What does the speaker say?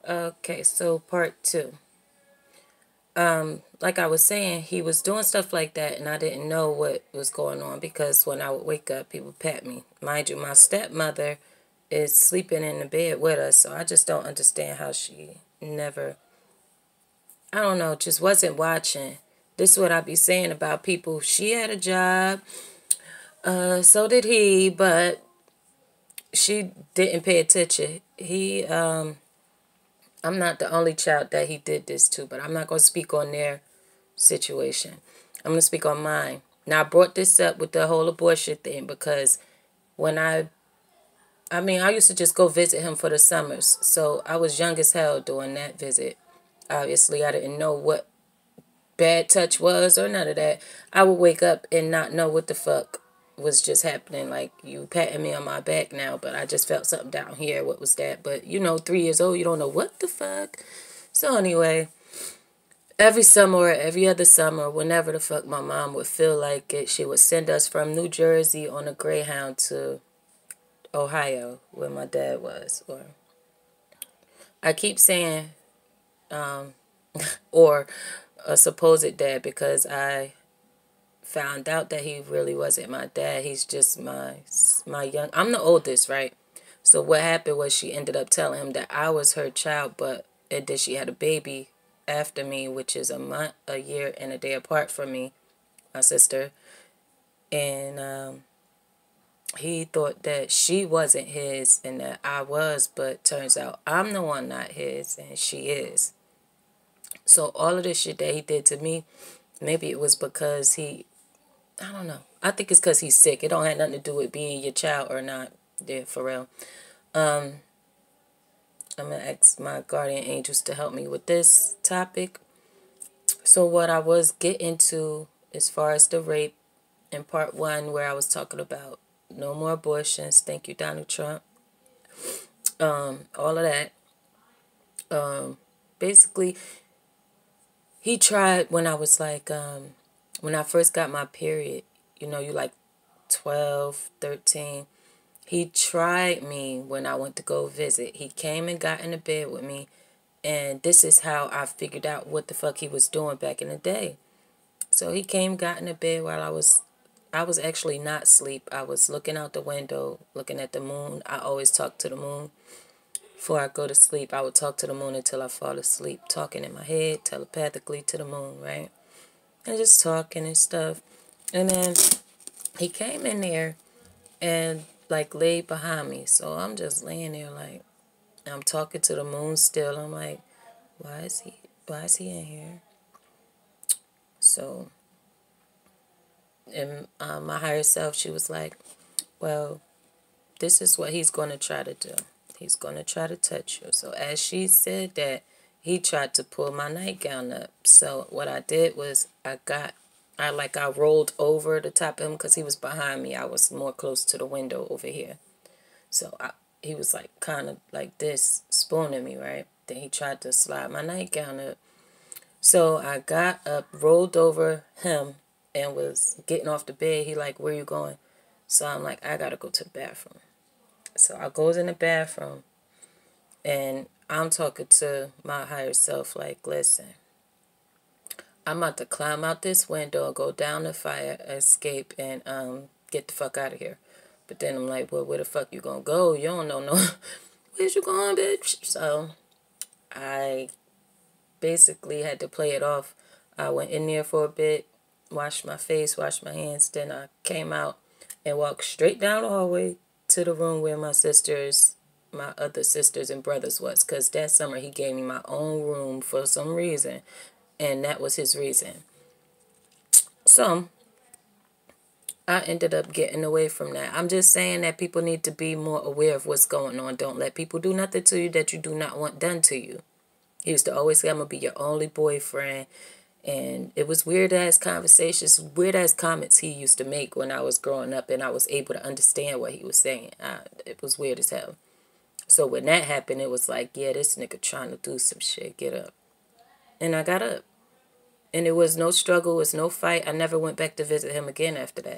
Okay, so part two. Like I was saying, he was doing stuff like that, and I didn't know what was going on because when I would wake up, he would pat me. Mind you, my stepmother is sleeping in the bed with us, so I just don't understand how she never, I don't know, just wasn't watching. This is what I be saying about people. She had a job, so did he, but she didn't pay attention. I'm not the only child that he did this to, but I'm not going to speak on their situation. I'm going to speak on mine. Now, I brought this up with the whole abortion thing because when I used to just go visit him for the summers. So I was young as hell doing that visit. Obviously, I didn't know what bad touch was or none of that. I would wake up and not know what the fuck was just happening. Like, you patting me on my back now, but I just felt something down here. What was that? But, 3 years old, you don't know what the fuck. So anyway, every summer or every other summer, whenever the fuck my mom would feel like it, she would send us from New Jersey on a Greyhound to Ohio, where my dad was. Or I keep saying, or a supposed dad, because I found out that he really wasn't my dad. He's just my young. I'm the oldest, right? So what happened was she ended up telling him that I was her child, but and then she had a baby after me, which is a year, and a day apart from me, my sister, and he thought that she wasn't his and that I was, but turns out I'm the one not his and she is. So all of this shit that he did to me, maybe it was because I don't know. I think it's because he's sick. It don't have nothing to do with being your child or not. Yeah, for real. I'm going to ask my guardian angels to help me with this topic. So what I was getting to as far as the rape in part one, where I was talking about no more abortions. Thank you, Donald Trump. All of that. Basically, he tried when I was like, when I first got my period, you like 12, 13. He tried me when I went to go visit. He came and got in the bed with me. And this is how I figured out what the fuck he was doing back in the day. So he came, got in the bed while I was actually not asleep. I was looking out the window, looking at the moon. I always talk to the moon. Before I go to sleep, I would talk to the moon until I fall asleep, talking in my head, telepathically to the moon, right? And just talking and stuff. And then he came in there and like laid behind me. So I'm just laying there like, I'm talking to the moon still. I'm like, why is he in here? So, and my higher self, she was like, well, this is what he's going to try to do. He's going to try to touch you. So as she said that, he tried to pull my nightgown up. So what I did was I rolled over the top of him because he was behind me. I was more close to the window over here. So he was like kind of like this, spooning me, right? Then he tried to slide my nightgown up. So I got up, rolled over him, and was getting off the bed. He like, where you going? So I'm like, I got to go to the bathroom. So I goes in the bathroom, and I'm talking to my higher self like, listen, I'm about to climb out this window and go down the fire escape and get the fuck out of here. But then I'm like, well, where the fuck you gonna go? You don't know no. Where's you going, bitch? So I basically had to play it off. I went in there for a bit, washed my face, washed my hands. Then I came out and walked straight down the hallway to the room where my other sisters and brothers was. Because that summer he gave me my own room for some reason. And that was his reason. So I ended up getting away from that. I'm just saying that people need to be more aware of what's going on. Don't let people do nothing to you that you do not want done to you. He used to always say, I'm going to be your only boyfriend. And it was weird-ass conversations, weird-ass comments he used to make when I was growing up and I was able to understand what he was saying. It was weird as hell. So when that happened, it was like, yeah, this nigga trying to do some shit. Get up. And I got up. And it was no struggle. It was no fight. I never went back to visit him again after that.